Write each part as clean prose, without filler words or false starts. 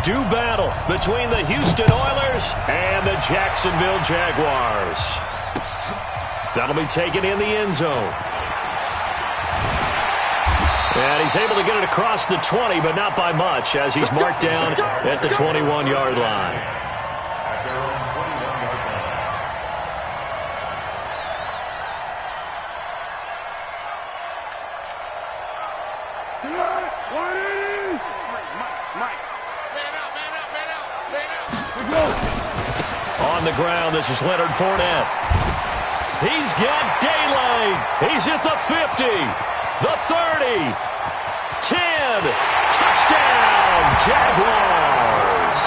do battle between the Houston Oilers and the Jacksonville Jaguars. That'll be taken in the end zone. And he's able to get it across the 20, but not by much, as he's marked down at the 21-yard line. On the ground, this is Leonard Fournette. He's got daylight. He's at the 50, the 30, 10. Touchdown, Jaguars.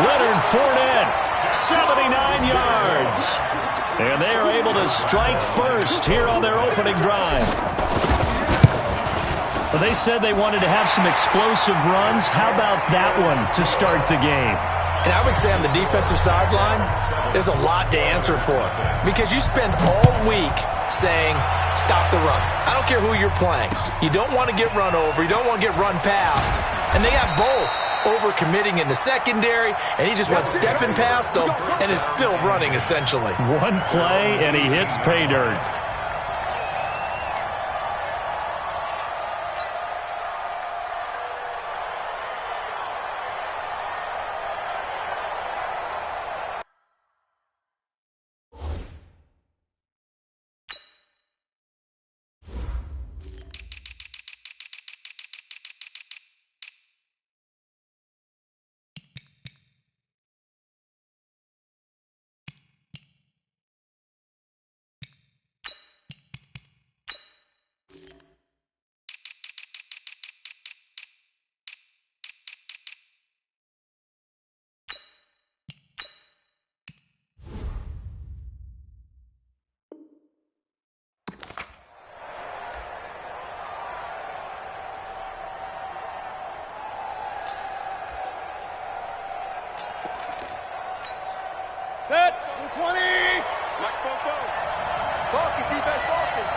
Leonard Fournette, 79 yards. And they are able to strike first here on their opening drive. Well, they said they wanted to have some explosive runs. How about that one to start the game? And I would say on the defensive sideline, there's a lot to answer for. Because you spend all week saying, stop the run. I don't care who you're playing. You don't want to get run over. You don't want to get run past. And they got both. Over-committing in the secondary, and he just went stepping past them and is still running, essentially. One play, and he hits pay dirt. Set, 20. Black focus. Focus, defense, focus.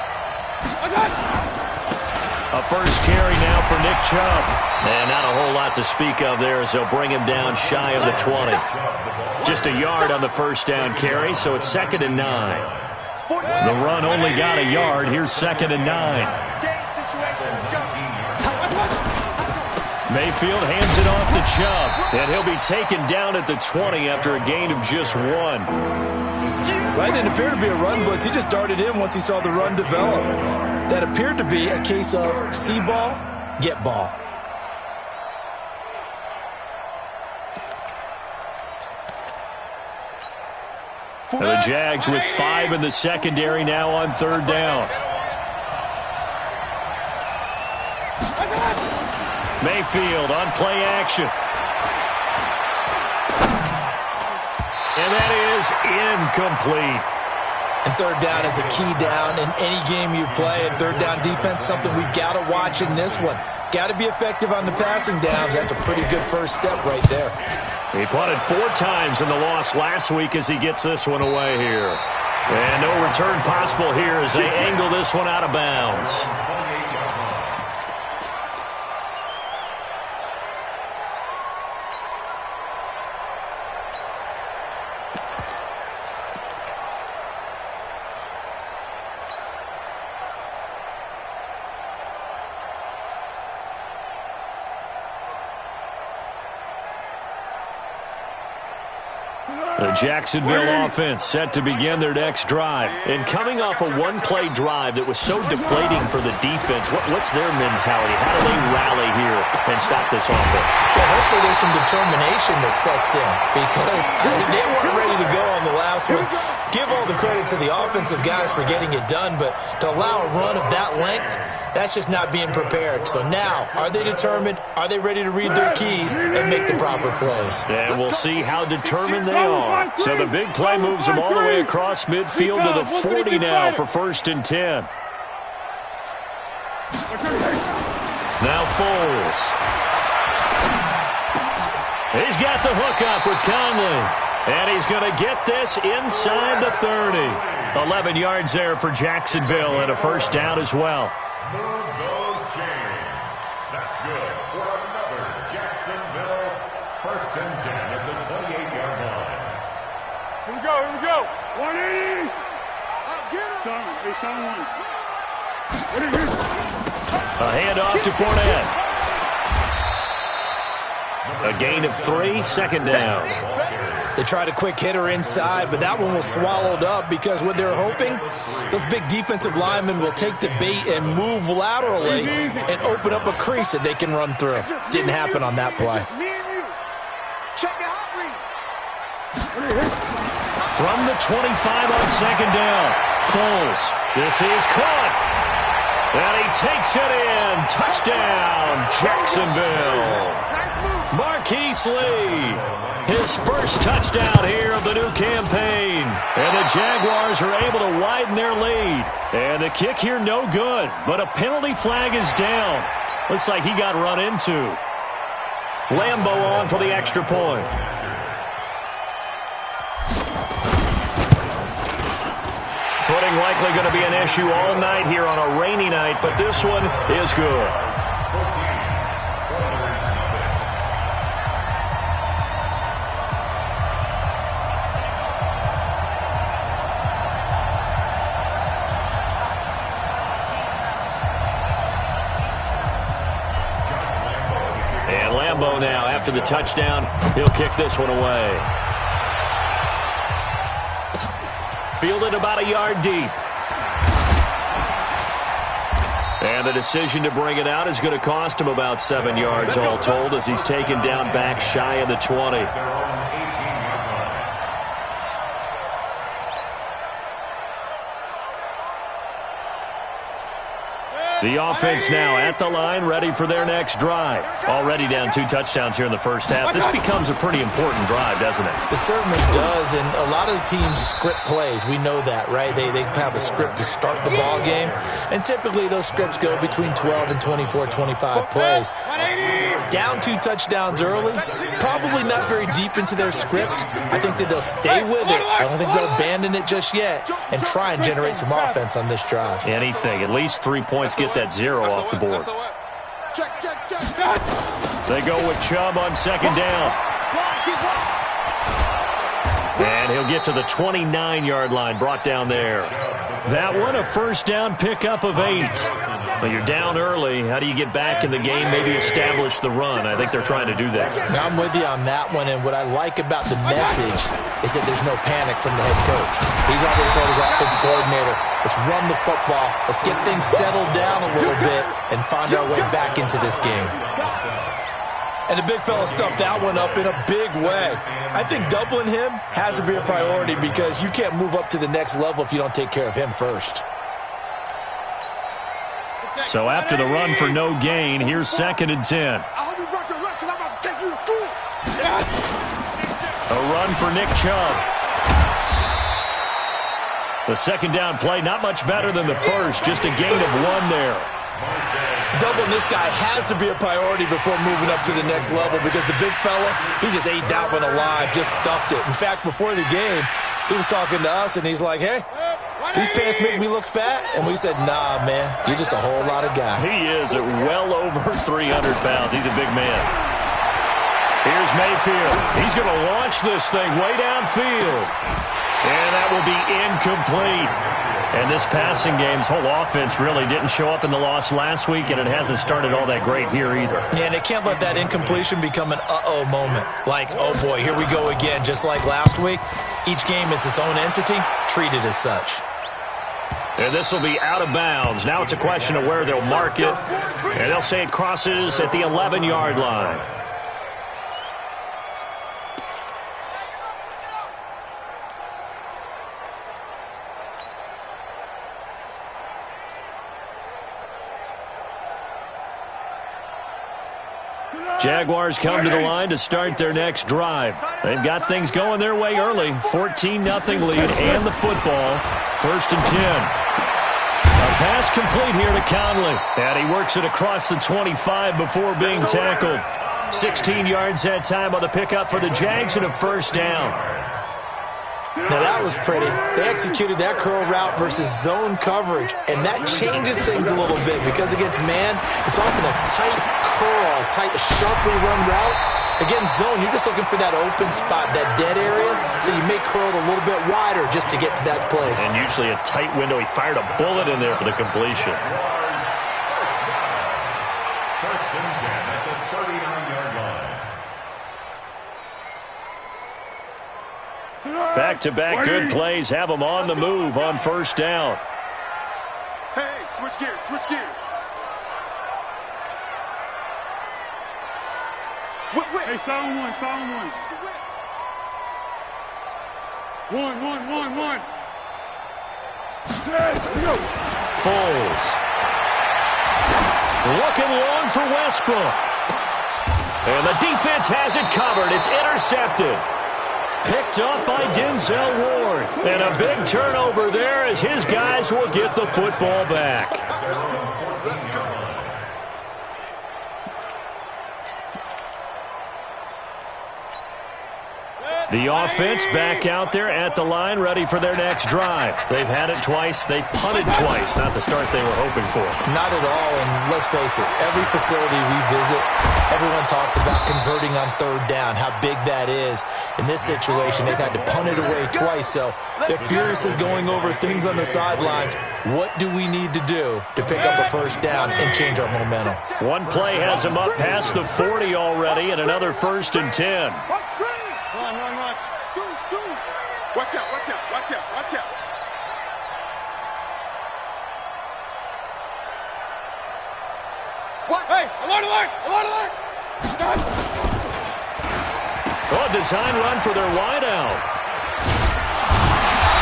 A first carry now for Nick Chubb. And not a whole lot to speak of there as they'll bring him down shy of the 20. Just a yard on the first down carry, so it's 2nd and 9. The run only got a yard. Here's 2nd and 9. Mayfield hands it off to Chubb, and he'll be taken down at the 20 after a gain of just 1. That didn't appear to be a run blitz. He just darted in once he saw the run develop. That appeared to be a case of see ball, get ball. The Jags with 5 in the secondary now on 3rd down. Mayfield on play action. And that is incomplete. And 3rd down is a key down in any game you play. And 3rd down defense, something we've got to watch in this one. Got to be effective on the passing downs. That's a pretty good first step right there. He punted 4 times in the loss last week as he gets this one away here. And no return possible here as they angle this one out of bounds. The Jacksonville offense set to begin their next drive. And coming off a one-play drive that was so deflating for the defense, what's their mentality? How do they rally here and stop this offense? Well, hopefully there's some determination that sets in because they weren't ready to go on the last one. Give all the credit to the offensive guys for getting it done, but to allow a run of that length, that's just not being prepared. So now, are they determined? Are they ready to read their keys and make the proper plays? And we'll see how determined they are. So the big play moves them all the way across midfield to the 40 now for 1st and 10. Now Foles. He's got the hookup with Conley. And he's going to get this inside the 30. 11 yards there for Jacksonville and a first down as well. Move those chains. That's good for another Jacksonville First and 10 at the 28-yard line. Here we go. 180. Someone. A handoff to Fournette. A gain of 3, second down. They tried a quick hitter inside, but that one was swallowed up because what they're hoping, those big defensive linemen will take the bait and move laterally and open up a crease that they can run through. Didn't happen on that play. From the 25 on second down, Foles. This is caught. And he takes it in. Touchdown, Jacksonville. Marquise Lee, his first touchdown here of the new campaign. And the Jaguars are able to widen their lead. And the kick here no good, but a penalty flag is down. Looks like he got run into. Lambo on for the extra point. Footing likely going to be an issue all night here on a rainy night, but this one is good. And Lambo now, after the touchdown, he'll kick this one away. Fielded about a yard deep. And the decision to bring it out is going to cost him about 7 yards all told as he's taken down back shy of the 20. The offense now at the line, ready for their next drive. Already down 2 touchdowns here in the first half. This becomes a pretty important drive, doesn't it? It certainly does, and a lot of the teams script plays. We know that, right? They have a script to start the ball game, and typically those scripts go between 12 and 24, 25 plays. Down 2 touchdowns early, probably not very deep into their script. I think that they'll stay with it. I don't think they'll abandon it just yet and try and generate some offense on this drive. Anything, at least 3 points, get that 0 off the board. They go with Chubb on second down. And he'll get to the 29-yard line, brought down there. That one, a first down pickup of 8. Well, you're down early. How do you get back in the game, maybe establish the run? I think they're trying to do that. Now, I'm with you on that one, and what I like about the message is that there's no panic from the head coach. He's already told his offensive coordinator, let's run the football, let's get things settled down a little bit and find our way back into this game. And the big fella stuffed that one up in a big way. I think doubling him has to be a priority because you can't move up to the next level if you don't take care of him first. So after the run for no gain, here's second and 10. A run for Nick Chubb. The second down play, not much better than the first, just a gain of 1 there. Doubling this guy has to be a priority before moving up to the next level because the big fella, he just ate that one alive, just stuffed it. In fact, before the game, he was talking to us, and he's like, hey, these pants make me look fat? And we said, nah, man, you're just a whole lot of guy. He is at well over 300 pounds. He's a big man. Here's Mayfield. He's going to launch this thing way downfield. And that will be incomplete. And this passing game's whole offense really didn't show up in the loss last week, and it hasn't started all that great here either. Yeah, and they can't let that incompletion become an uh-oh moment. Like, oh, boy, here we go again, just like last week. Each game is its own entity, treated as such. And this will be out of bounds. Now it's a question of where they'll mark it. And they'll say it crosses at the 11-yard line. Jaguars come to the line to start their next drive. They've got things going their way early. 14-0 lead and the football. First and 10. A pass complete here to Conley. And he works it across the 25 before being tackled. 16 yards that time on the pickup for the Jags and a first down. Now, that was pretty. They executed that curl route versus zone coverage, and that changes things a little bit because against man, it's often a tight curl, tight, sharply run route. Again, zone, you're just looking for that open spot, that dead area, so you may curl it a little bit wider just to get to that place. And usually a tight window. He fired a bullet in there for the completion. First and 10 at the 39-yard line. Back-to-back good plays have them on the move on first down. Hey, switch gears, switch gears. Hey, sound one, sound one. One. Let's go. Foles. Looking long for Westbrook. And the defense has it covered. It's intercepted. Picked up by Denzel Ward. And a big turnover there as his guys will get the football back. The offense back out there at the line, ready for their next drive. They've had it twice. They've punted twice. Not the start they were hoping for. Not at all, and let's face it, every facility we visit, everyone talks about converting on third down, how big that is. In this situation, they've had to punt it away twice, so they're furiously going over things on the sidelines. What do we need to do to pick up a first down and change our momentum? One play has them up past the 40 already, and another 1st and 10. Run. Dudes. Watch out. What? Hey, alert! Oh, design run for their wideout.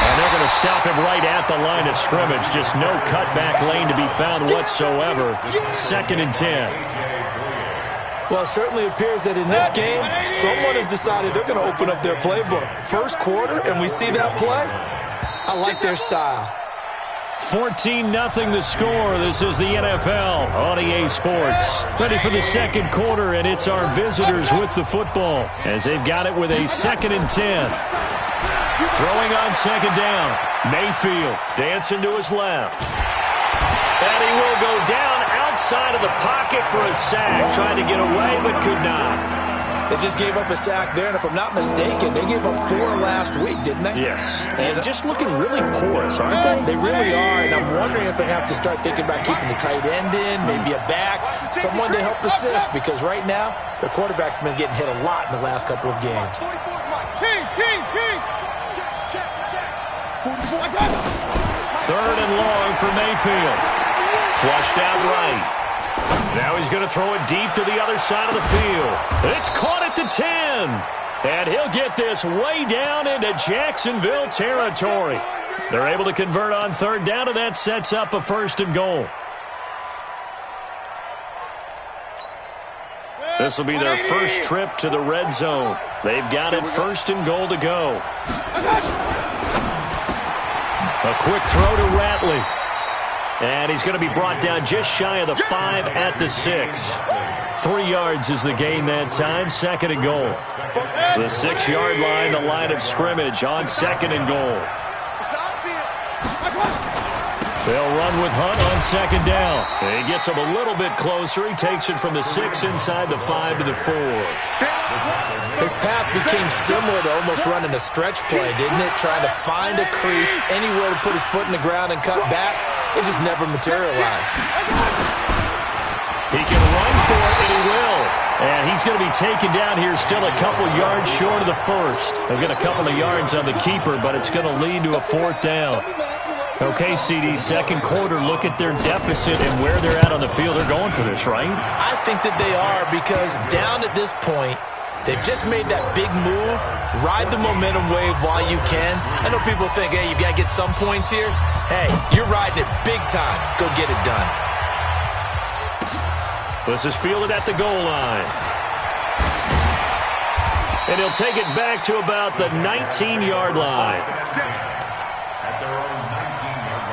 And they're going to stop him right at the line of scrimmage. Just no cutback lane to be found whatsoever. 2nd and 10. Well, it certainly appears that in this game, someone has decided they're going to open up their playbook. First quarter, and we see that play. I like their style. 14-0 the score. This is the NFL on EA Sports. Ready for the second quarter, and it's our visitors with the football as they've got it with a 2nd and 10. Throwing on 2nd down. Mayfield dancing to his left. And he will go down outside of the pocket for a sack. Trying to get away, but could not. They just gave up a sack there, and if I'm not mistaken, they gave up 4 last week, didn't they? Yes. And just looking really porous, aren't they? They really are, and I'm wondering if they have to start thinking about keeping the tight end in, maybe a back, someone to help assist, because right now, their quarterback's been getting hit a lot in the last couple of games. King. 3rd and long for Mayfield. Flushed out right. Now he's going to throw it deep to the other side of the field. It's caught at the 10. And he'll get this way down into Jacksonville territory. They're able to convert on 3rd down, and that sets up a 1st and goal. This will be their first trip to the red zone. They've got it 1st and goal to go. A quick throw to Ratley. And he's going to be brought down just shy of the 5 at the 6. 3 yards is the gain that time. 2nd and goal. The 6-yard line, the line of scrimmage on 2nd and goal. They'll run with Hunt on 2nd down. He gets him a little bit closer. He takes it from the 6 inside the 5 to the 4. His path became similar to almost running a stretch play, didn't it? Trying to find a crease, anywhere to put his foot in the ground and cut back. It just never materialized. He can run for it, and he will. And he's going to be taken down here still a couple yards short of the 1st. They'll get a couple of yards on the keeper, but it's going to lead to a 4th down. Okay, CD, 2nd quarter, look at their deficit and where they're at on the field. They're going for this, right? I think that they are, because down at this point, they've just made that big move. Ride the momentum wave while you can. I know people think, hey, you got to get some points here. Hey, you're riding it big time. Go get it done. This is fielded at the goal line. And he'll take it back to about the 19-yard line. At their own 19-yard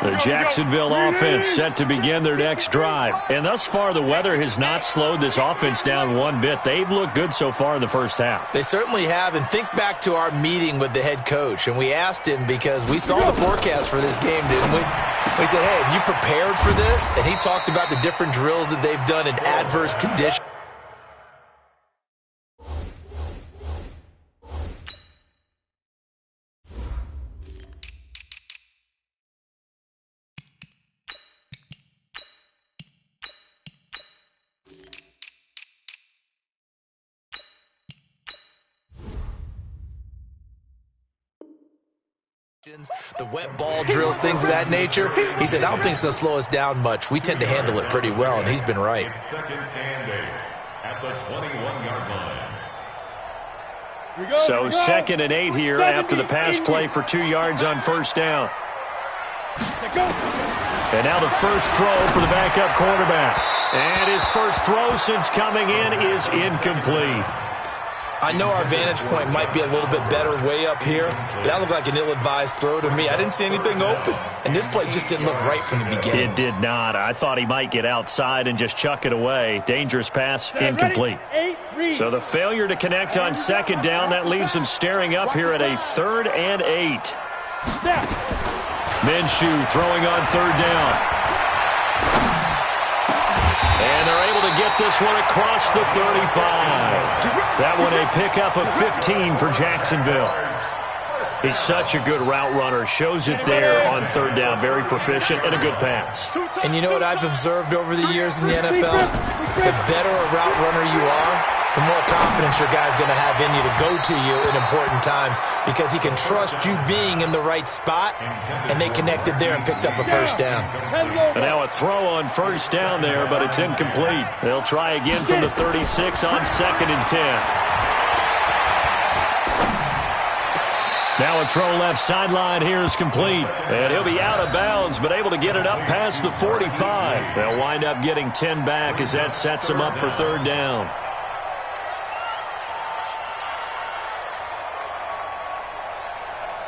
line. The Jacksonville offense set to begin their next drive. And thus far, the weather has not slowed this offense down one bit. They've looked good so far in the first half. They certainly have. And think back to our meeting with the head coach. And we asked him because we saw the forecast for this game, didn't we? He said, hey, have you prepared for this? And he talked about the different drills that they've done in adverse conditions. The wet ball drills, things of that nature. He said, I don't think it's going to slow us down much. We tend to handle it pretty well, and he's been right. Second and 8 at the 21-yard line. So second and 8 here after the pass play for 2 yards on first down. And now the first throw for the backup quarterback. And his first throw since coming in is incomplete. I know our vantage point might be a little bit better way up here, but that looked like an ill-advised throw to me. I didn't see anything open, and this play just didn't look right from the beginning. It did not. I thought he might get outside and just chuck it away. Dangerous pass, incomplete. So the failure to connect on second down, that leaves him staring up here at a 3rd and 8. Minshew throwing on third down. And they're able to get this one across the 35. That one a pickup of 15 for Jacksonville. He's such a good route runner. Shows it there on third down. Very proficient and a good pass. And you know what I've observed over the years in the NFL? The better a route runner you are, the more confidence your guy's going to have in you to go to you in important times because he can trust you being in the right spot, and they connected there and picked up a first down. And now a throw on first down there, but it's incomplete. They'll try again from the 36 on 2nd and 10. Now a throw left sideline here is complete. And he'll be out of bounds, but able to get it up past the 45. They'll wind up getting 10 back as that sets him up for third down.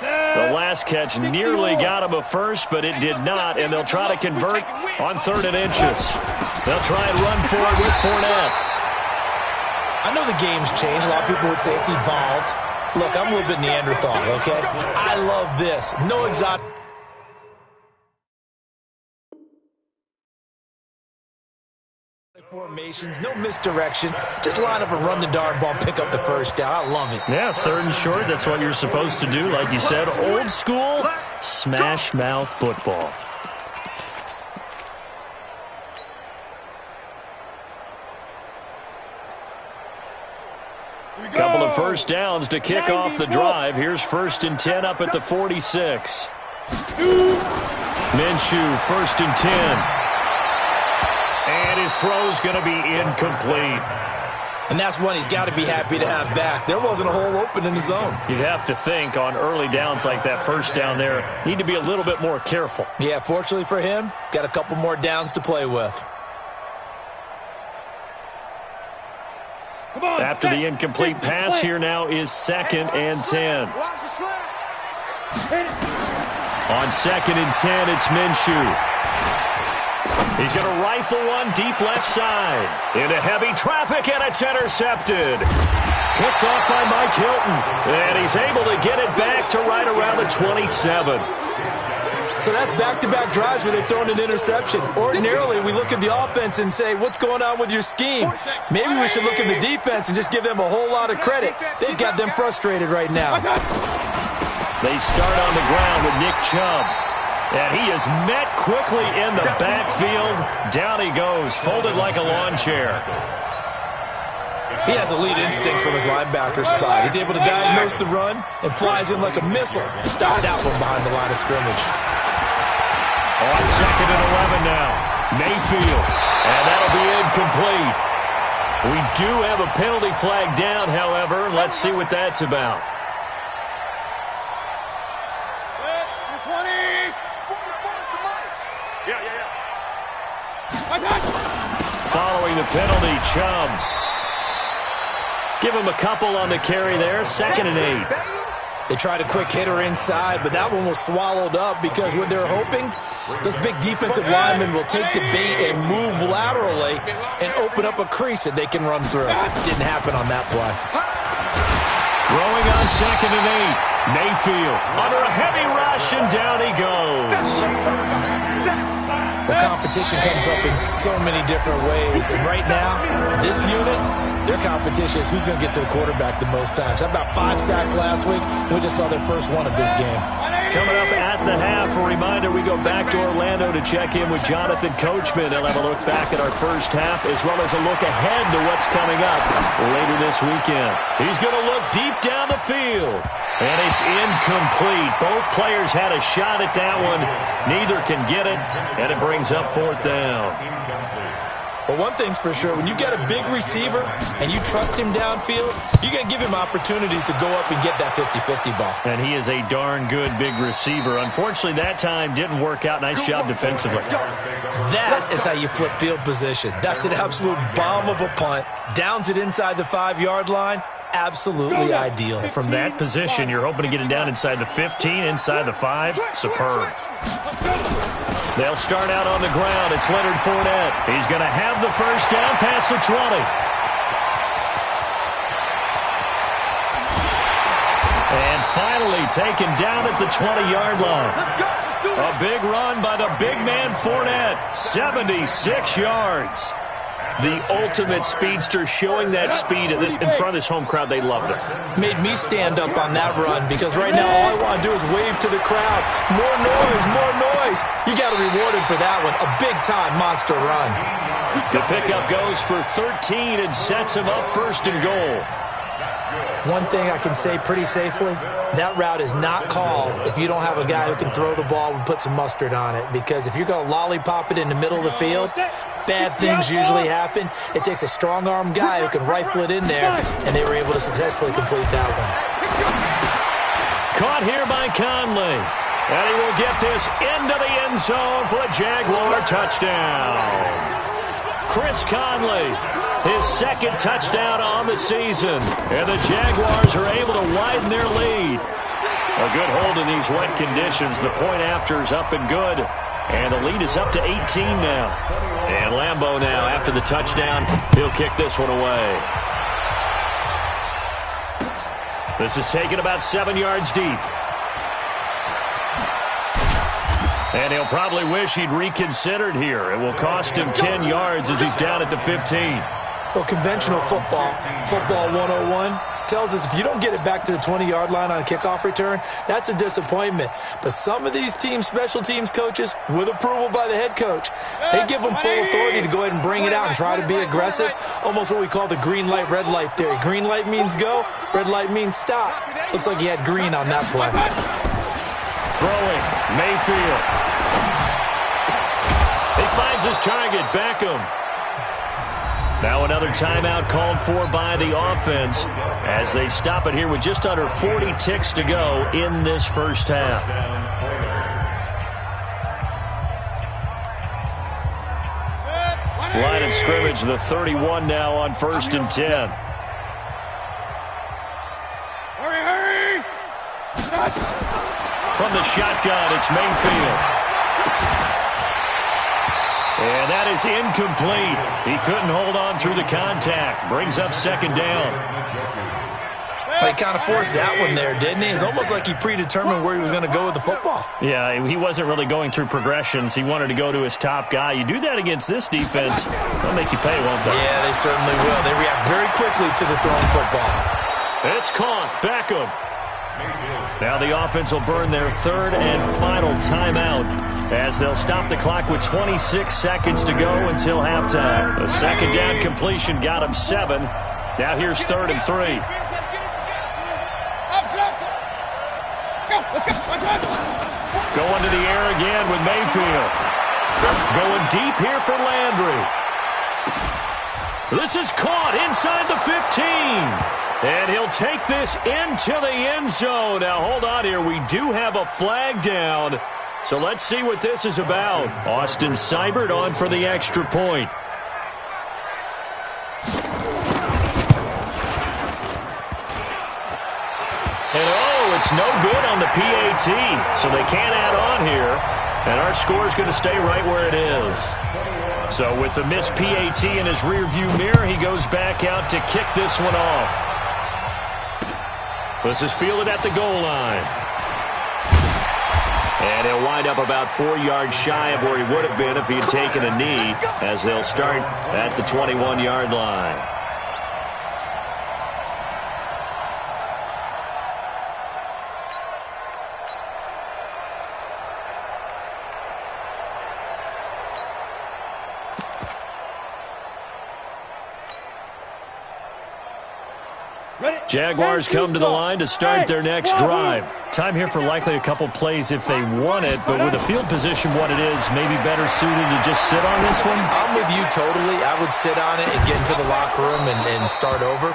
The last catch nearly got him a first, but it did not, and they'll try to convert on 3rd and inches. They'll try and run for it with Fournette. I know the game's changed. A lot of people would say it's evolved. Look, I'm a little bit Neanderthal, okay? I love this. No exotic formations, no misdirection. Just line up and run the darn ball, pick up the first down. I love it. Yeah, 3rd and short, that's what you're supposed to do. Like you said, old school, smash mouth football. Couple of first downs to kick off the drive. Here's 1st and 10 up at the 46. Minshew, 1st and 10. And his throw's going to be incomplete. And that's one he's got to be happy to have back. There wasn't a hole open in the zone. You'd have to think on early downs like that first down there, need to be a little bit more careful. Yeah, fortunately for him, got a couple more downs to play with. After the incomplete pass, here now is 2nd and 10. On 2nd and 10, it's Minshew. He's going to rifle one deep left side. Into heavy traffic, and it's intercepted. Picked off by Mike Hilton. And he's able to get it back to right around the 27. So that's back-to-back drives where they've thrown an interception. Ordinarily, we look at the offense and say, what's going on with your scheme? Maybe we should look at the defense and just give them a whole lot of credit. They've got them frustrated right now. They start on the ground with Nick Chubb. And he is met quickly in the backfield. Down he goes, folded like a lawn chair. He has elite instincts from his linebacker spot. He's able to diagnose the run and flies in like a missile. Stop that one behind the line of scrimmage. On 2nd and 11 now. Mayfield. And that'll be incomplete. We do have a penalty flag down, however. Let's see what that's about. Following the penalty, Chubb. Give him a couple on the carry there. 2nd and 8. They tried a quick hitter inside, but that one was swallowed up because what they're hoping, those big defensive linemen will take the bait and move laterally and open up a crease that they can run through. Didn't happen on that play. Throwing on 2nd and 8. Mayfield under a heavy rush, and down he goes. The competition comes up in so many different ways. And right now, this unit, their competition is who's going to get to the quarterback the most times. How about 5 sacks last week? We just saw their first one of this game. Coming up at the half, a reminder, we go back to Orlando to check in with Jonathan Coachman. They'll have a look back at our first half as well as a look ahead to what's coming up later this weekend. He's going to look deep down the field, and it's incomplete. Both players had a shot at that one. Neither can get it, and it brings up 4th down. But one thing's for sure, when you get a big receiver and you trust him downfield, you're going to give him opportunities to go up and get that 50-50 ball. And he is a darn good big receiver. Unfortunately, that time didn't work out. Nice job defensively. That is how you flip field position. That's an absolute bomb of a punt. Downs it inside the 5-yard line. Absolutely ideal. From that position, you're hoping to get it down inside the 15, inside the 5. Superb. They'll start out on the ground. It's Leonard Fournette. He's going to have the first down past the 20. And finally taken down at the 20-yard line. A big run by the big man Fournette. 76 yards. The ultimate speedster, showing that speed in front of this home crowd. They loved it. Made me stand up on that run because right now all I want to do is wave to the crowd. More noise, more noise. You got to reward him for that one. A big-time monster run. The pickup goes for 13 and sets him up 1st and goal. One thing I can say pretty safely, that route is not called if you don't have a guy who can throw the ball and put some mustard on it. Because if you're going to lollipop it in the middle of the field, bad things usually happen. It takes a strong-arm guy who can rifle it in there, and they were able to successfully complete that one. Caught here by Conley. And he will get this into the end zone for a Jaguar touchdown. Chris Conley, his 2nd touchdown on the season. And the Jaguars are able to widen their lead. A good hold in these wet conditions. The point after is up and good. And the lead is up to 18 now. And Lambeau now, after the touchdown, he'll kick this one away. This is taken about 7 yards deep. And he'll probably wish he'd reconsidered here. It will cost him 10 yards as he's down at the 15. Well, conventional football 101, tells us if you don't get it back to the 20-yard line on a kickoff return, that's a disappointment. But some of these teams, special teams coaches, with approval by the head coach, they give them full authority to go ahead and bring it out and try to be aggressive, almost what we call the green light, red light theory. Green light means go, red light means stop. Looks like he had green on that play. Throwing, Mayfield. He finds his target, Beckham. Now another timeout called for by the offense as they stop it here with just under 40 ticks to go in this first half. Line of scrimmage, the 31 now on 1st and 10. Hurry! From the shotgun, it's Mayfield. And that is incomplete. He couldn't hold on through the contact. Brings up 2nd down. He kind of forced that one there, didn't he? It's almost like he predetermined where he was going to go with the football. Yeah, he wasn't really going through progressions. He wanted to go to his top guy. You do that against this defense, they'll make you pay, won't they? Yeah, they certainly will. They react very quickly to the thrown football. It's caught. Beckham. Now the offense will burn their 3rd and final timeout as they'll stop the clock with 26 seconds to go until halftime. The 2nd down completion got him 7. Now here's 3rd and 3. Going to the air again with Mayfield. Going deep here for Landry. This is caught inside the 15. And he'll take this into the end zone. Now, hold on here. We do have a flag down. So let's see what this is about. Austin Seibert on for the extra point. And, oh, it's no good on the PAT. So they can't add on here. And our score is going to stay right where it is. So with the missed PAT in his rearview mirror, he goes back out to kick this one off. This is fielded at the goal line. And he'll wind up about 4 yards shy of where he would have been if he had taken a knee, as they'll start at the 21-yard line. Jaguars come to the line to start their next drive. Time here for likely a couple plays if they want it, but with the field position what it is, maybe better suited to just sit on this one? I'm with you totally. I would sit on it and get into the locker room and start over.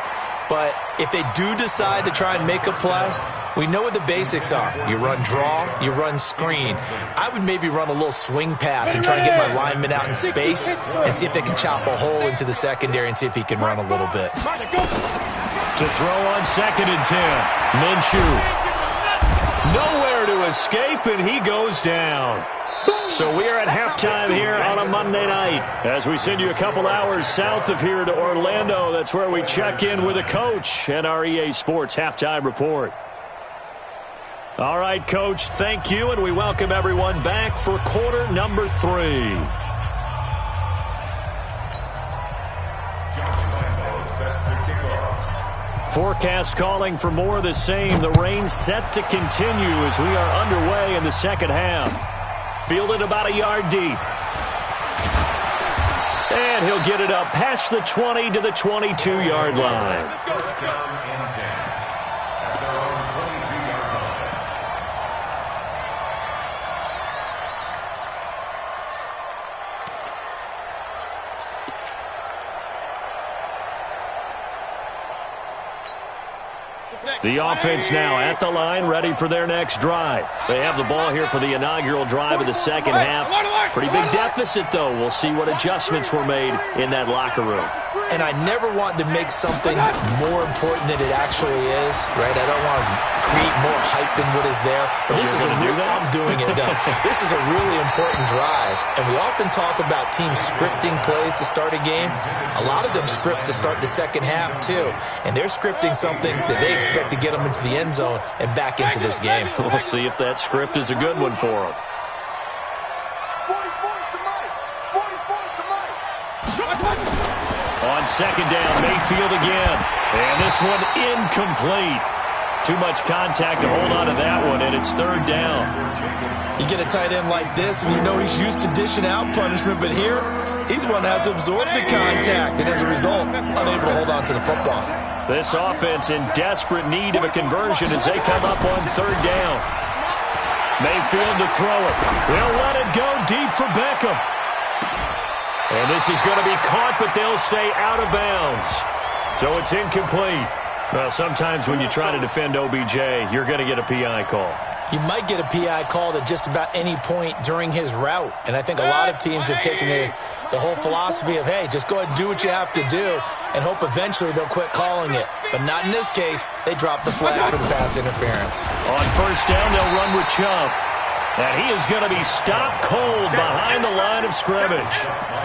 But if they do decide to try and make a play, we know what the basics are. You run draw, you run screen. I would maybe run a little swing pass and try to get my lineman out in space and see if they can chop a hole into the secondary and see if he can run a little bit. To throw on 2nd and 10. Minshew. Nowhere to escape, and he goes down. So we are at halftime here on a Monday night. As we send you a couple hours south of here to Orlando, that's where we check in with a coach and our EA Sports halftime report. All right, Coach, thank you, and we welcome everyone back for quarter number 3. Forecast calling for more of the same. The rain set to continue as we are underway in the second half. Fielded about a yard deep. And he'll get it up past the 20 to the 22-yard line. The offense now at the line, ready for their next drive. They have the ball here for the inaugural drive of the second half. Pretty big deficit, though. We'll see what adjustments were made in that locker room. And I never want to make something more important than it actually is, right? I don't want to create more hype than what is there. But this is I'm doing it, though. This is a really important drive. And we often talk about teams scripting plays to start a game. A lot of them script to start the second half, too. And they're scripting something that they expect to get them into the end zone and back into this game. We'll see if that script is a good one for them. On second down, Mayfield again. And this one incomplete. Too much contact to hold on to that one, and it's third down. You get a tight end like this, and you know he's used to dishing out punishment, but here, he's the one that has to absorb the contact, and as a result, unable to hold on to the football. This offense in desperate need of a conversion as they come up on third down. Mayfield to throw it. They'll let it go deep for Beckham. And this is going to be caught, but they'll say out of bounds. So it's incomplete. Well, sometimes when you try to defend OBJ, you're going to get a PI call. You might get a PI called at just about any point during his route. And I think a lot of teams have taken the whole philosophy of, hey, just go ahead and do what you have to do and hope eventually they'll quit calling it. But not in this case. They dropped the flag for the pass interference. On first down, they'll run with Chubb. And he is going to be stopped cold behind the line of scrimmage.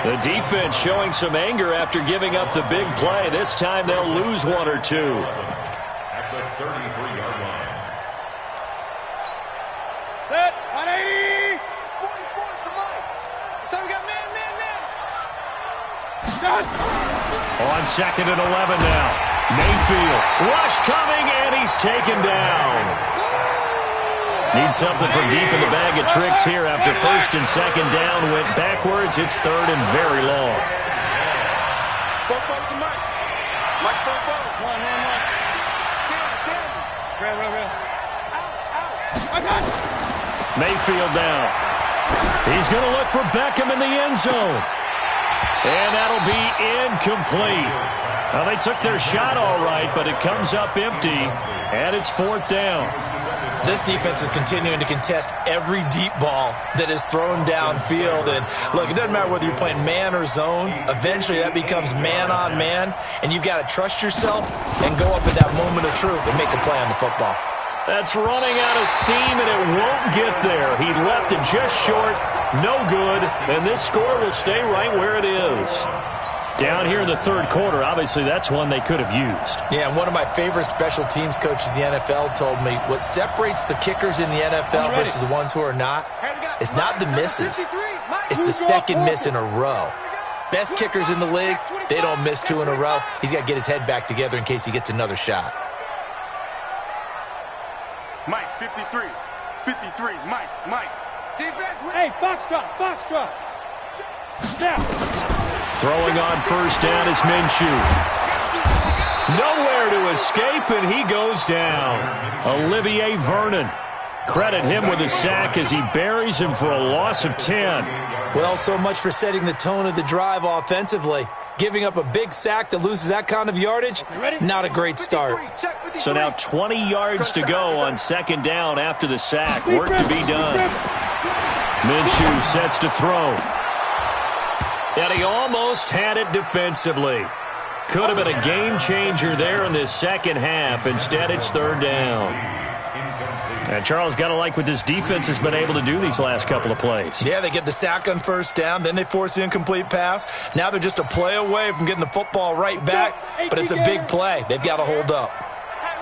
The defense showing some anger after giving up the big play. This time they'll lose one or two. At the 33-yard line. Set. 180. 44 for Mike. So we got man. On second and 11 now. Mayfield. Rush coming, and he's taken down. Need something from deep in the bag of tricks here after first and second down went backwards. It's third and very long. Mayfield down. He's going to look for Beckham in the end zone. And that'll be incomplete. Now, they took their shot all right, but it comes up empty, and it's fourth down. This defense is continuing to contest every deep ball that is thrown downfield. And, look, it doesn't matter whether you're playing man or zone. Eventually, that becomes man-on-man, and you've got to trust yourself and go up at that moment of truth and make a play on the football. That's running out of steam, and it won't get there. He left it just short, no good, and this score will stay right where it is. Down here in the third quarter, obviously that's one they could have used. Yeah, and one of my favorite special teams coaches in the NFL told me what separates the kickers in the NFL versus the ones who are not is not the misses. It's the second miss in a row. Best kickers in the league, they don't miss 2 in a row. He's got to get his head back together in case he gets another shot. Mike, 53. 53. Mike. Defense. Hey, Foxtrot. Down. Throwing on first down is Minshew. Nowhere to escape, and he goes down. Olivier Vernon. Credit him with a sack as he buries him for a loss of 10. Well, so much for setting the tone of the drive offensively. Giving up a big sack that loses that kind of yardage, not a great start. So now 20 yards to go on second down after the sack. Work to be done. Minshew sets to throw. And he almost had it defensively. Could have been a game changer there in this second half. Instead, it's third down. And Charles, got to like what this defense has been able to do these last couple of plays. Yeah, they get the sack on first down, then they force the incomplete pass. Now they're just a play away from getting the football right back, but it's a big play. They've got to hold up.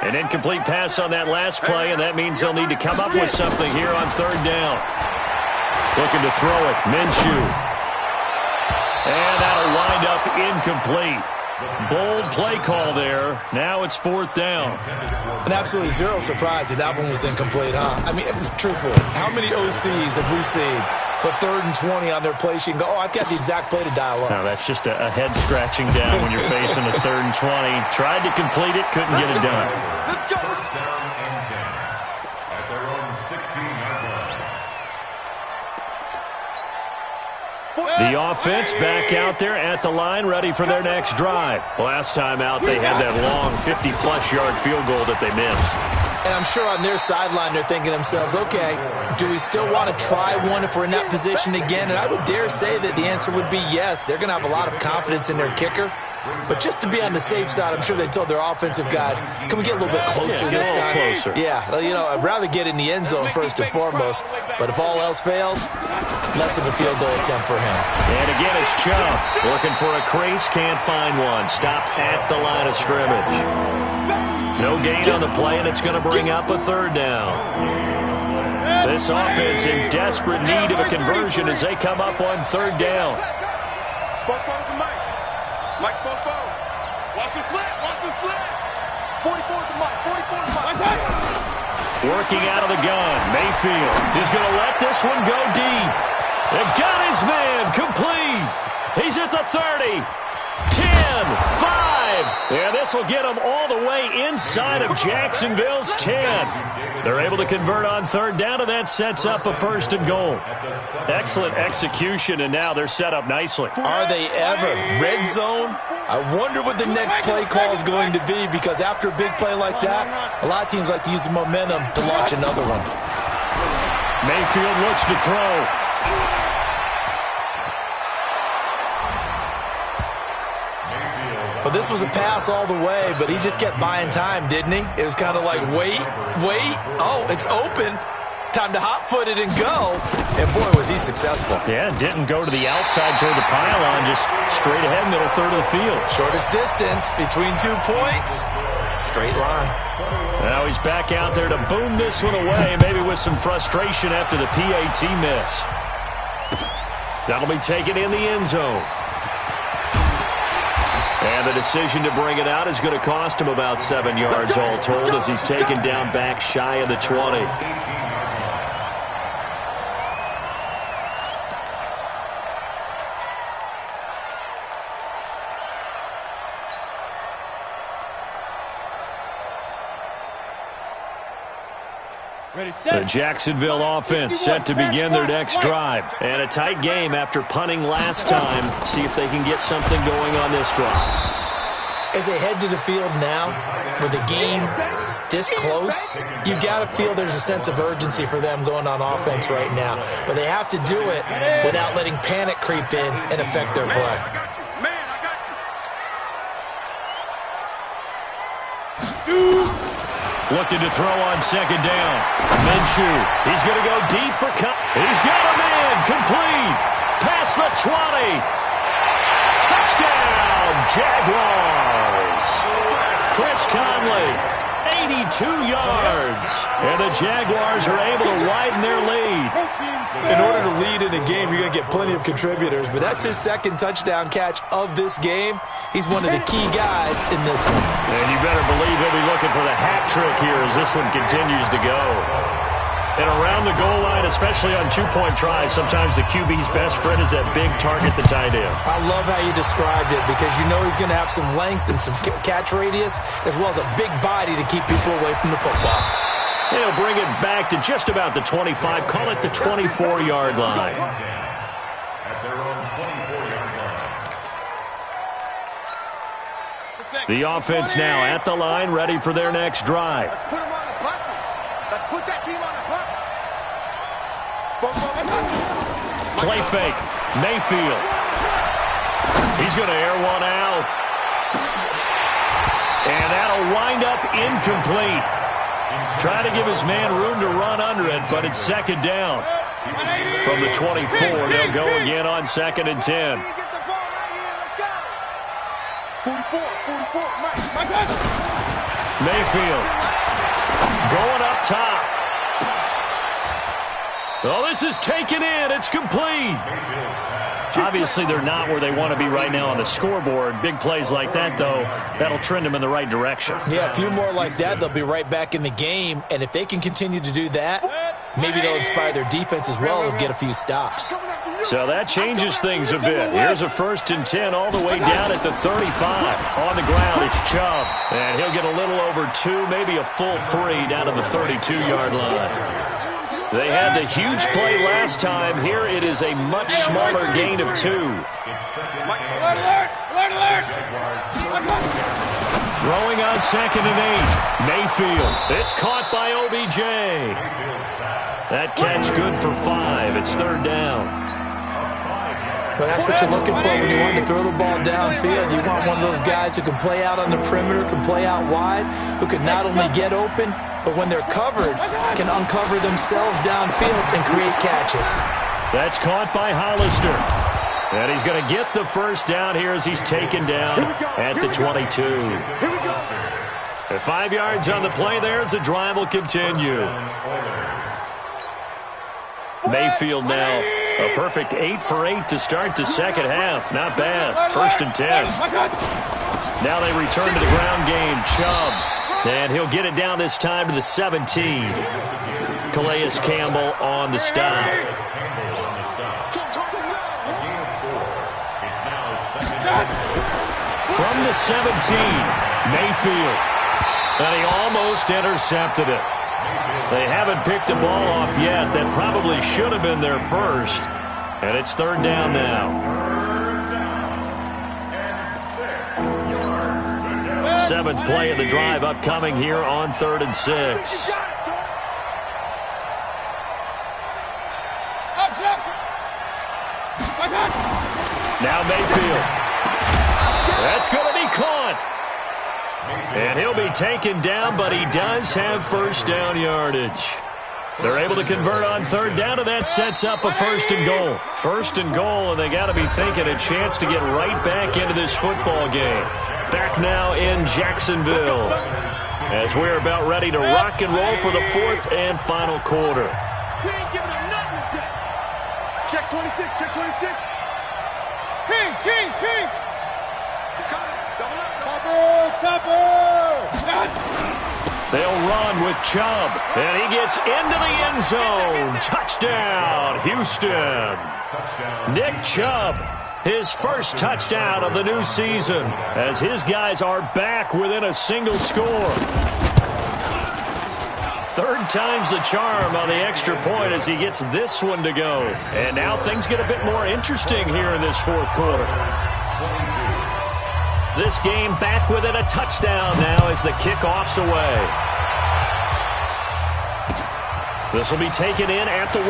An incomplete pass on that last play, and that means they'll need to come up with something here on third down. Looking to throw it, Minshew. And that'll wind up incomplete. Bold play call there. Now it's fourth down. And absolutely zero surprise that one was incomplete, huh? I mean, truthfully, how many OCs have we seen with 3rd and 20 on their play sheet and go, oh, I've got the exact play to dial up? No, that's just a head-scratching down when you're facing a 3rd and 20. Tried to complete it, couldn't get it done. Let's go. First down and 10 at their own 16-yard line. The offense back out there at the line, ready for their next drive. Last time out, they had that long 50-plus yard field goal that they missed. And I'm sure on their sideline they're thinking to themselves, okay, do we still want to try one if we're in that position again? And I would dare say that the answer would be yes. They're going to have a lot of confidence in their kicker. But just to be on the safe side, I'm sure they told their offensive guys, can we get a little bit closer this time? Closer. Yeah, you know, I'd rather get in the end zone first and foremost. But if all else fails, less of a field goal attempt for him. And again, it's Chubb. Looking for a crease, can't find one. Stopped at the line of scrimmage. No gain on the play, and it's going to bring up a third down. This offense in desperate need of a conversion as they come up on third down. Mike's both forward. Watch the slant. 44 to Mike. 44 to Mike. Working out of the gun. Mayfield is going to let this one go deep. They got his man complete. He's at the 30. 10, 5. Yeah, this will get him all the way inside of Jacksonville's 10. They're able to convert on third down, and that sets up a first and goal. Excellent execution, and now they're set up nicely. Are they ever? Red zone? I wonder what the next play call is going to be, because after a big play like that, a lot of teams like to use the momentum to launch another one. Mayfield looks to throw. Well, this was a pass all the way, but he just kept buying time, didn't he? It was kind of like, wait. Oh, it's open. Time to hot-foot it and go. And, boy, was he successful. Yeah, didn't go to the outside toward the pylon, just straight ahead, middle third of the field. Shortest distance between 2 points. Straight line. Now he's back out there to boom this one away, maybe with some frustration after the PAT miss. That'll be taken in the end zone. And the decision to bring it out is going to cost him about 7 yards all told as he's taken down back shy of the 20. The Jacksonville offense set to begin their next drive. And a tight game after punting last time. See if they can get something going on this drive. As they head to the field now, with the game this close, you've got to feel there's a sense of urgency for them going on offense right now. But they have to do it without letting panic creep in and affect their play. Looking to throw on second down. Minshew, he's going to go deep for he's got a man complete. Past the 20. Touchdown. Jaguars. Chris Conley, 82 yards. And the Jaguars are able to widen their lead. In order to lead in a game, you're going to get plenty of contributors, but that's his second touchdown catch of this game. He's one of the key guys in this one. And you better believe he'll be looking for the hat trick here as this one continues to go. And around the goal line, especially on two-point tries, sometimes the QB's best friend is that big target, the tight end. I love how you described it because you know he's going to have some length and some catch radius as well as a big body to keep people away from the football. He'll bring it back to just about the 25, call it the 24-yard line. At their own 24-yard line. The offense now at the line, ready for their next drive. Let's put them on the buses. Let's put that team on the bus. Play fake. Mayfield. He's going to air one out. And that'll wind up incomplete. Trying to give his man room to run under it, but it's second down. From the 24, they'll go again on 2nd and 10. 44, Mayfield going up top. Oh, this is taken in. It's complete. Obviously, they're not where they want to be right now on the scoreboard. Big plays like that, though, that'll trend them in the right direction. Yeah, a few more like that, they'll be right back in the game. And if they can continue to do that, maybe they'll inspire their defense as well and get a few stops. So that changes things a bit. Here's a 1st and 10 all the way down at the 35. On the ground, it's Chubb. And he'll get a little over 2, maybe a full 3 down to the 32-yard line. They had the huge play last time. Here it is a much smaller gain of 2. Throwing on 2nd and 8. Mayfield. It's caught by OBJ. That catch good for 5. It's 3rd down. Well, that's what you're looking for when you want to throw the ball downfield. You want one of those guys who can play out on the perimeter, can play out wide, who can not only get open, but when they're covered, can uncover themselves downfield and create catches. That's caught by Hollister. And he's going to get the first down here as he's taken down at the 22. At 5 yards on the play there as the drive will continue. Mayfield now a perfect 8 for 8 to start the second half. Not bad. 1st and 10. Now they return to the ground game. Chubb. And he'll get it down this time to the 17. Calais Campbell on the stop. From the 17, Mayfield. And he almost intercepted it. They haven't picked a ball off yet. That probably should have been their first. And it's 3rd down now. 7th play of the drive upcoming here on 3rd and 6. Now Mayfield. That's going to be caught. And he'll be taken down, but he does have first down yardage. They're able to convert on 3rd down, and that sets up a 1st and goal. 1st and goal, and they got to be thinking a chance to get right back into this football game. Back now in Jacksonville as we're about ready to rock and roll for the 4th and final quarter. We ain't giving him nothing today. Check 26, check 26. King. He's coming. Double up. They'll run with Chubb, and he gets into the end zone. Touchdown, Houston. Nick Chubb, his first touchdown of the new season, as his guys are back within a single score. 3rd time's the charm on the extra point as he gets this one to go. And now things get a bit more interesting here in this 4th quarter. This game back within a touchdown now as the kickoff's away. This will be taken in at the 1.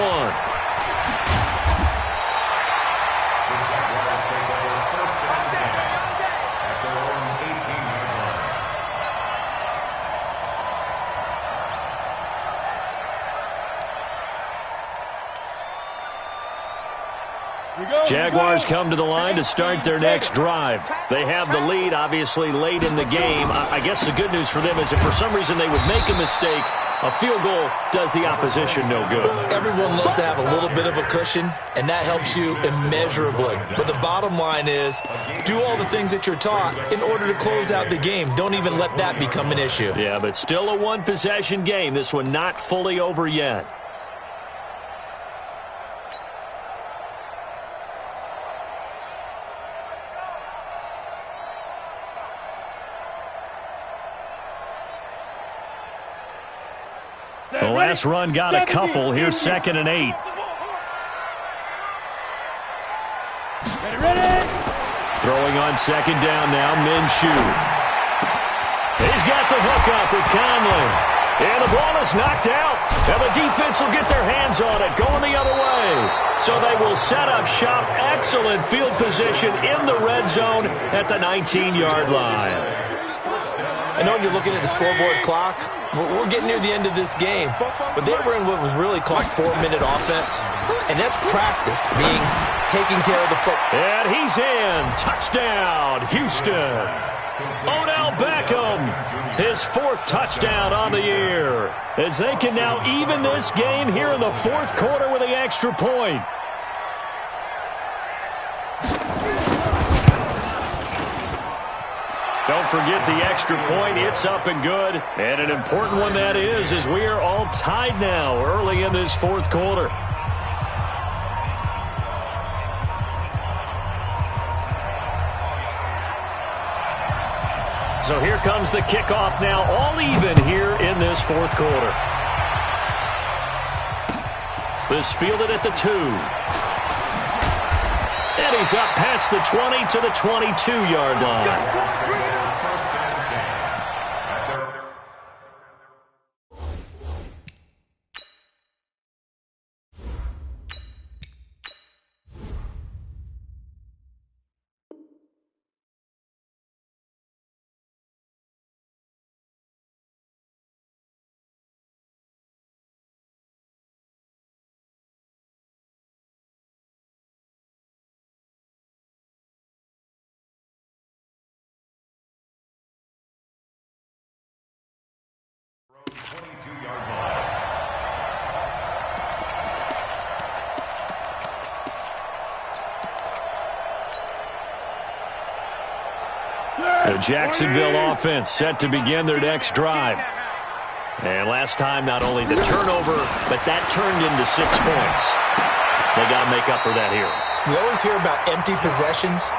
Jaguars come to the line to start their next drive. They have the lead, obviously, late in the game. I guess the good news for them is if for some reason they would make a mistake, a field goal does the opposition no good. Everyone loves to have a little bit of a cushion, and that helps you immeasurably. But the bottom line is, do all the things that you're taught in order to close out the game. Don't even let that become an issue. Yeah, but still a one-possession game. This one not fully over yet. The last run got a couple. Here's 2nd and 8. Throwing on 2nd down now, Minshew. He's got the hook up with Conley. And the ball is knocked out. And the defense will get their hands on it, going the other way. So they will set up shop. Excellent field position in the red zone at the 19-yard line. I know you're looking at the scoreboard clock. We're getting near the end of this game. But they were in what was really called 4-minute offense. And that's practice, being taking care of the foot. And he's in. Touchdown, Houston. Odell Beckham, his 4th touchdown on the year. As they can now even this game here in the 4th quarter with the extra point. Don't forget the extra point. It's up and good. And an important one that is, as we are all tied now early in this 4th quarter. So here comes the kickoff now, all even here in this 4th quarter. This fielded at the 2. And he's up past the 20 to the 22-yard line. The Jacksonville offense set to begin their next drive. And last time, not only the turnover, but that turned into 6 points. They got to make up for that here. We always hear about empty possessions,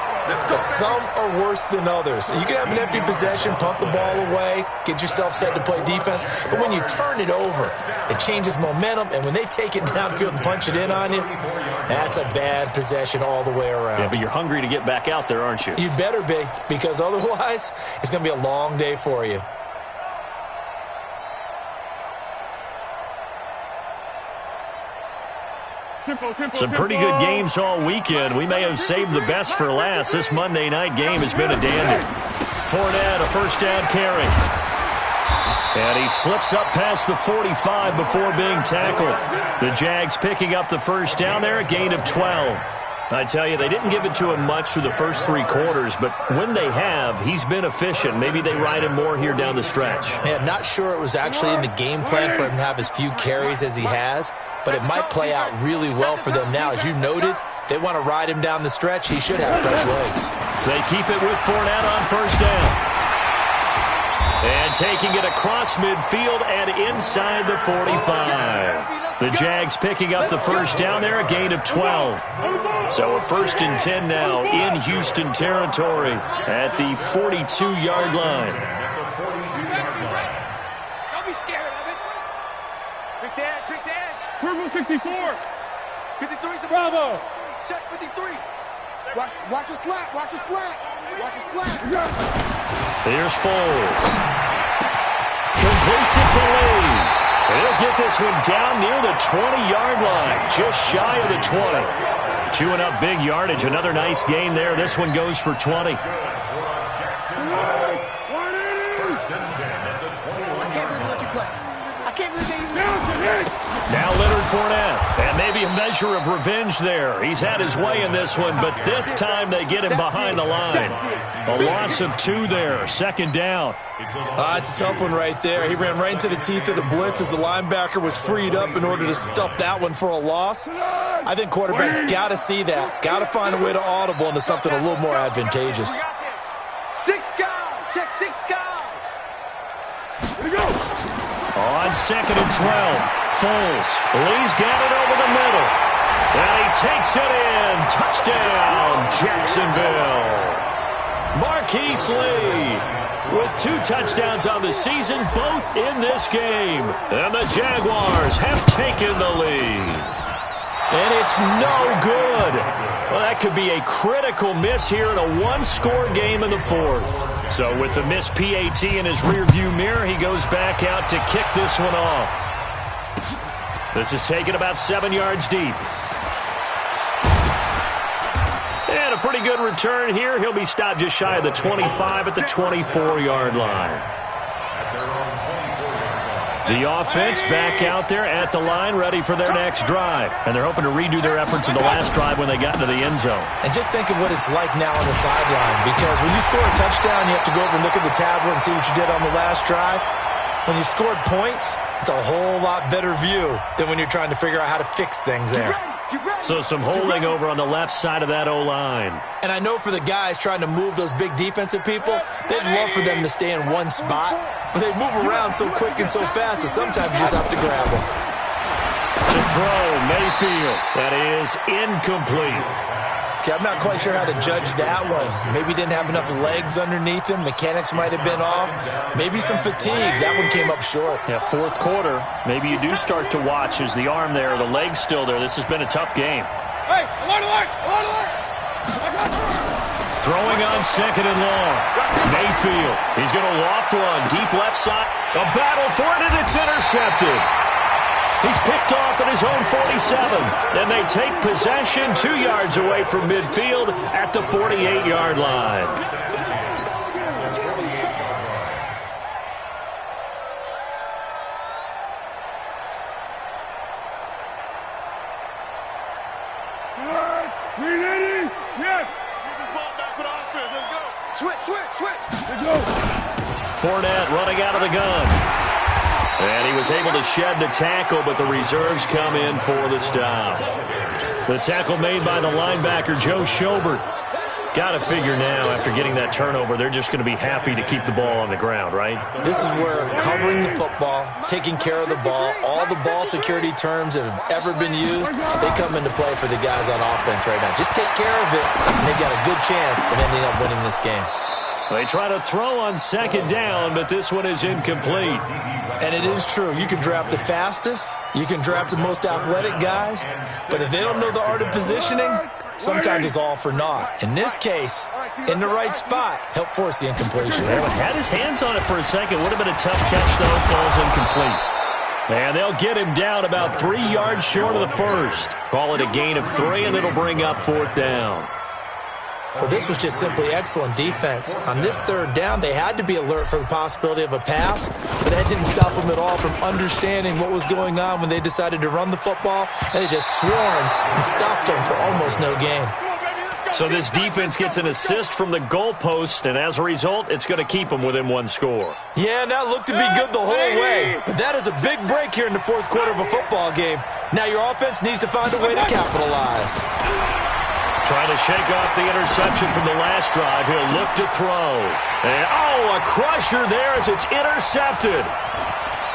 but some are worse than others. You can have an empty possession, punt the ball away, get yourself set to play defense, but when you turn it over, it changes momentum, and when they take it downfield and punch it in on you, that's a bad possession all the way around. Yeah, but you're hungry to get back out there, aren't you? You better be, because otherwise, it's going to be a long day for you. Some pretty good games all weekend. We may have saved the best for last. This Monday night game has been a dandy. Fournette, a first down carry. And he slips up past the 45 before being tackled. The Jags picking up the first down there, a gain of 12. I tell you, they didn't give it to him much through the first 3 quarters, but when they have, he's been efficient. Maybe they ride him more here down the stretch. Yeah, not sure it was actually in the game plan for him to have as few carries as he has, but it might play out really well for them now. As you noted, if they want to ride him down the stretch, he should have fresh legs. They keep it with Fournette on first down. And taking it across midfield and inside the 45. The Jags picking up the first down there, a gain of 12. So a 1st and 10 now in Houston territory at the 42-yard line. Don't be scared of it. Quick the edge. Purple 64. 53 is the Bravo. Check 53. Watch a slat. Watch a slat. Here's Foles. Completes it to Lee. He'll get this one down near the 20-yard line, just shy of the 20. Chewing up big yardage. Another nice gain there. This one goes for 20. I can't believe they let you play. I can't believe they... Now Leonard Fournette. And maybe a measure of revenge there. He's had his way in this one, but this time they get him behind the line. A loss of 2 there, second down. It's a tough one right there. He ran right into the teeth of the blitz as the linebacker was freed up in order to stuff that one for a loss. I think quarterbacks got to see that. Got to find a way to audible into something a little more advantageous. 6 guys. Check 6 guys. Here we go. On second and 12, Foles. Lee's got it over the middle. And he takes it in. Touchdown, Jacksonville. Marquise Lee with 2 touchdowns on the season, both in this game. And the Jaguars have taken the lead. And it's no good. Well, that could be a critical miss here in a one-score game in the fourth. So with the missed PAT in his rearview mirror, he goes back out to kick this one off. This is taken about 7 yards deep. And a pretty good return here. He'll be stopped just shy of the 25 at the 24-yard line. The offense back out there at the line, ready for their next drive. And they're hoping to redo their efforts in the last drive when they got into the end zone. And just think of what it's like now on the sideline, because when you score a touchdown, you have to go over and look at the tablet and see what you did on the last drive. When you scored points, it's a whole lot better view than when you're trying to figure out how to fix things there. So some holding over on the left side of that O-line. And I know for the guys trying to move those big defensive people, they'd love for them to stay in one spot, but they move around so quick and so fast that sometimes you just have to grab them. To throw, Mayfield. That is incomplete. Okay, I'm not quite sure how to judge that one. Maybe didn't have enough legs underneath him. Mechanics might have been off. Maybe some fatigue. That one came up short. Yeah, fourth quarter. Maybe you do start to watch as the arm there, the leg's still there. This has been a tough game. Hey, alert! Throwing on second and long. Mayfield. He's going to loft one. Deep left side. A battle for it, and it's intercepted. He's picked off at his own 47. And they take possession 2 yards away from midfield at the 48-yard line. We ready? Yes. Get this ball back for the offense. Let's go. Switch. Let's go. Fournette running out of the gun. And he was able to shed the tackle, but the reserves come in for the stop. The tackle made by the linebacker, Joe Schobert. Got to figure now, after getting that turnover, they're just going to be happy to keep the ball on the ground, right? This is where covering the football, taking care of the ball, all the ball security terms that have ever been used, they come into play for the guys on offense right now. Just take care of it, and they've got a good chance of ending up winning this game. They try to throw on second down, but this one is incomplete. And it is true. You can draft the fastest. You can draft the most athletic guys. But if they don't know the art of positioning, sometimes it's all for naught. In this case, in the right spot, help force the incompletion. Well, had his hands on it for a second. Would have been a tough catch, though. Falls incomplete. And they'll get him down about 3 yards short of the first. Call it a gain of 3, and it'll bring up fourth down. Well, this was just simply excellent defense. On this third down, they had to be alert for the possibility of a pass, but that didn't stop them at all from understanding what was going on when they decided to run the football, and they just swarmed and stopped them for almost no gain. So this defense gets an assist from the goalpost, and as a result, it's going to keep them within one score. Yeah, and that looked to be good the whole way, but that is a big break here in the fourth quarter of a football game. Now your offense needs to find a way to capitalize. Trying to shake off the interception from the last drive. He'll look to throw. And, a crusher there as it's intercepted.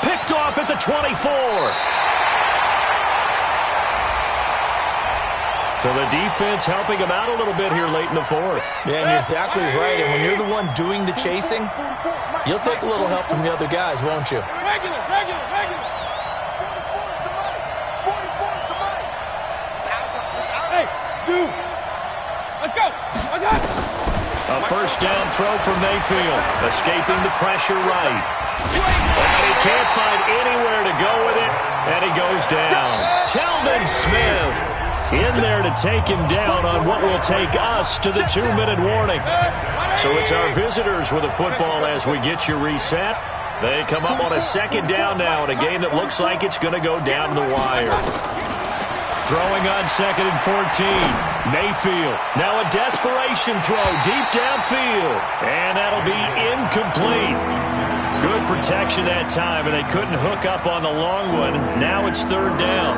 Picked off at the 24. So the defense helping him out a little bit here late in the fourth. Yeah, and you're exactly right. And when you're the one doing the chasing, you'll take a little help from the other guys, won't you? Regular. 44 to Mike. It's out. Hey, dude. Let's go. A first down throw from Mayfield. Escaping the pressure right. And he can't find anywhere to go with it. And he goes down. Telvin Smith in there to take him down on what will take us to the 2-minute warning. So it's our visitors with a football as we get you reset. They come up on a second down now in a game that looks like it's going to go down to the wire. Throwing on 2nd and 14. Mayfield. Now a desperation throw deep downfield. And that'll be incomplete. Good protection that time, and they couldn't hook up on the long one. Now it's 3rd down.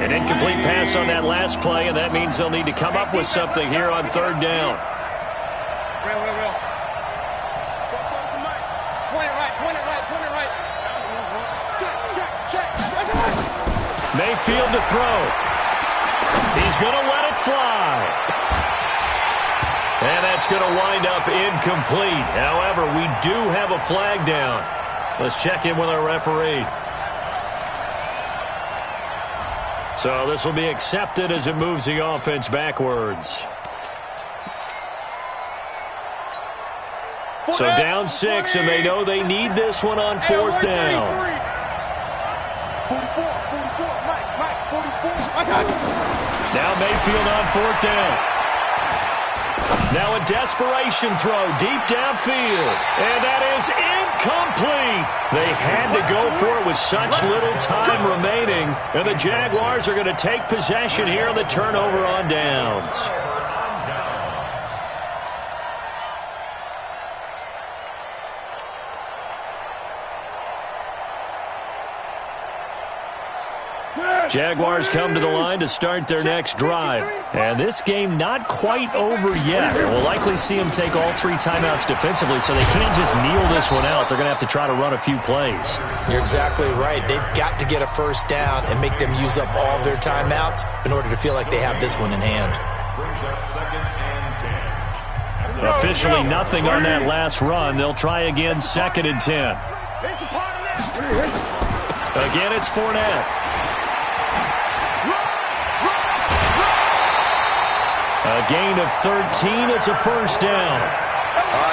An incomplete pass on that last play, and that means they'll need to come up with something here on 3rd down. Mayfield to throw. He's going to let it fly. And that's going to wind up incomplete. However, we do have a flag down. Let's check in with our referee. So this will be accepted as it moves the offense backwards. So down 6, and they know they need this one on 4th down. 44, Mike, 44. Now Mayfield on 4th down. Now a desperation throw deep downfield. And that is incomplete. They had to go for it with such little time remaining. And the Jaguars are going to take possession here on the turnover on downs. Jaguars come to the line to start their next drive. And this game not quite over yet. We'll likely see them take all 3 timeouts defensively, so they can't just kneel this one out. They're going to have to try to run a few plays. You're exactly right. They've got to get a 1st down and make them use up all their timeouts in order to feel like they have this one in hand. Officially nothing on that last run. They'll try again 2nd and 10. Again, it's Fournette. A gain of 13. It's a 1st down.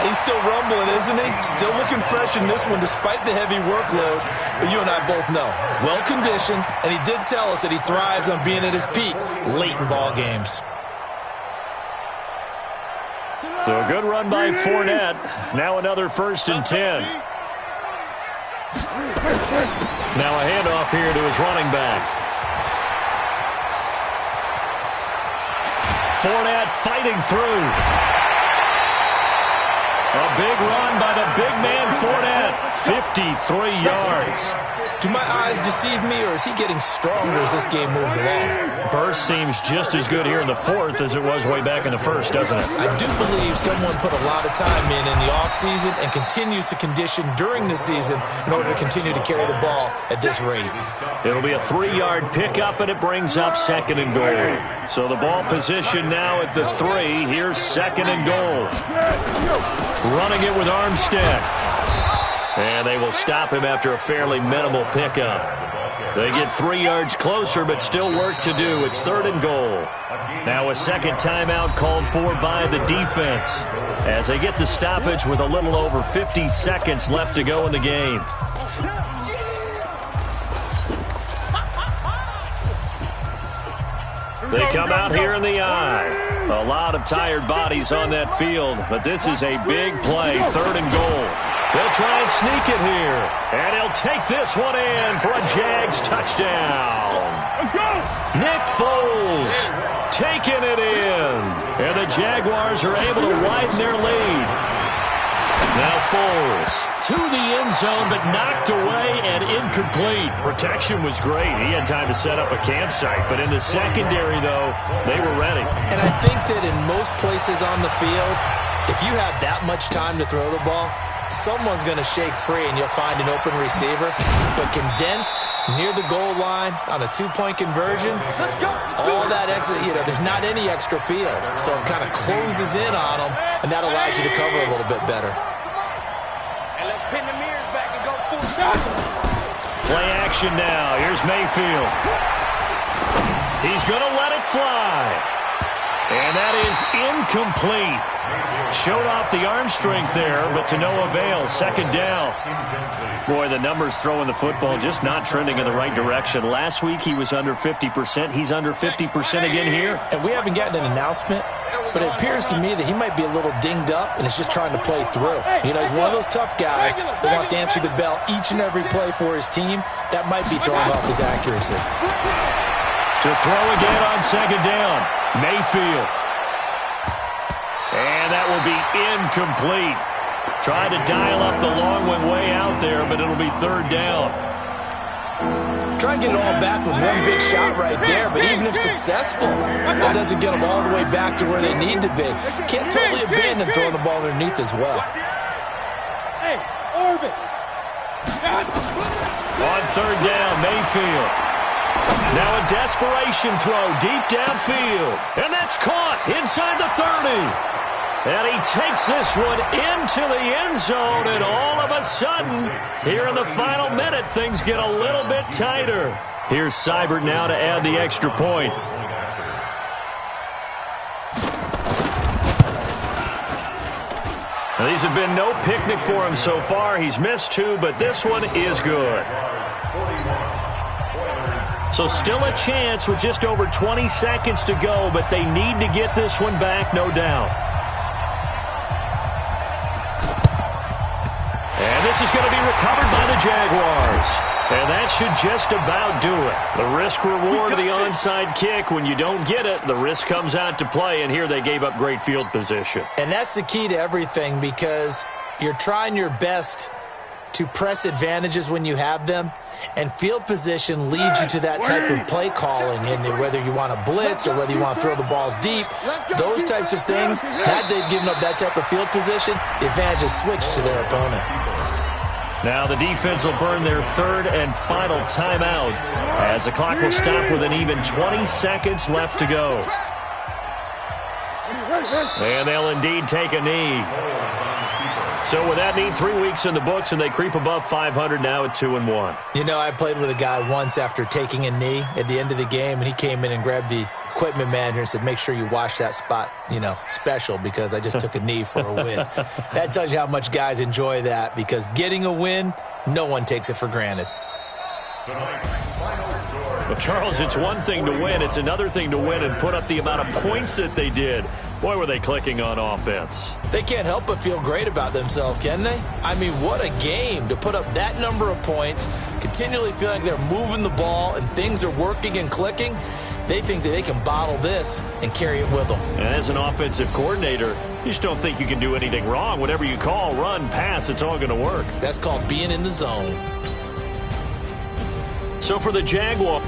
He's still rumbling, isn't he? Still looking fresh in this one despite the heavy workload. But you and I both know, well-conditioned, and he did tell us that he thrives on being at his peak late in ball games. So a good run by Fournette. Now another 1st and 10. Now a handoff here to his running back. Fournette fighting through. A big run by the big man Fournette. 53 yards. Do my eyes deceive me, or is he getting stronger as this game moves along? Burst seems just as good here in the 4th as it was way back in the 1st, doesn't it? I do believe someone put a lot of time in the offseason and continues to condition during the season in order to continue to carry the ball at this rate. It'll be a 3-yard pickup, and it brings up 2nd and goal. So the ball position now at the 3. Here's 2nd and goal. Running it with Armstead. And they will stop him after a fairly minimal pickup. They get 3 yards closer, but still work to do. It's 3rd and goal. Now a second timeout called for by the defense as they get the stoppage with a little over 50 seconds left to go in the game. They come out here in the eye. A lot of tired bodies on that field, but this is a big play, 3rd and goal. They'll try and sneak it here, and he'll take this one in for a Jags touchdown. Nick Foles taking it in, and the Jaguars are able to widen their lead. Now Foles to the end zone, but knocked away and incomplete. Protection was great. He had time to set up a campsite, but in the secondary, though, they were ready. And I think that in most places on the field, if you have that much time to throw the ball, someone's going to shake free and you'll find an open receiver. But condensed near the goal line on a 2-point conversion, all that extra, there's not any extra field. So it kind of closes in on them, and that allows you to cover a little bit better. And let's pin the mirrors back and go full shot. Play action now. Here's Mayfield. He's going to let it fly. And that is incomplete. Showed off the arm strength there, but to no avail. Second down. Boy, the numbers throwing the football just not trending in the right direction. Last week he was under 50%. He's under 50% again here. And we haven't gotten an announcement, but it appears to me that he might be a little dinged up and is just trying to play through. You know, he's one of those tough guys that wants to answer the bell each and every play for his team. That might be throwing off his accuracy. To throw again on second down, Mayfield. And that will be incomplete. Trying to dial up the long one way out there, but it'll be third down. Try and get it all back with one big shot right there, but even if successful, that doesn't get them all the way back to where they need to be. Can't totally abandon throwing the ball underneath as well. Hey, orbit. On third down, Mayfield. Now a desperation throw deep downfield. And that's caught inside the 30. And he takes this one into the end zone, and all of a sudden, here in the final minute, things get a little bit tighter. Here's Seibert now to add the extra point. Now, these have been no picnic for him so far. He's missed two, but this one is good. So still a chance with just over 20 seconds to go, but they need to get this one back, no doubt. And this is going to be recovered by the Jaguars. And that should just about do it. The risk-reward of the onside kick, when you don't get it, the risk comes out to play, and here they gave up great field position. And that's the key to everything, because you're trying your best to press advantages when you have them, and field position leads you to that type of play calling, and whether you want to blitz or whether you want to throw the ball deep, those types of things, now they've given up that type of field position, the advantage is switched to their opponent. Now the defense will burn their third and final timeout as the clock will stop with an even 20 seconds left to go. And they'll indeed take a knee. So with that knee, 3 weeks in the books, and they creep above 500 now at 2-1. You know, I played with a guy once after taking a knee at the end of the game, and he came in and grabbed the equipment manager and said, make sure you wash that spot, you know, special, because I just took a knee for a win. That tells you how much guys enjoy that, because getting a win, no one takes it for granted. Well, Charles, it's one thing to win. It's another thing to win and put up the amount of points that they did. Boy, were they clicking on offense. They can't help but feel great about themselves, can they? I mean, what a game to put up that number of points, continually feeling like they're moving the ball and things are working and clicking. They think that they can bottle this and carry it with them. And as an offensive coordinator, you just don't think you can do anything wrong. Whatever you call, run, pass, it's all going to work. That's called being in the zone. So for the Jaguars,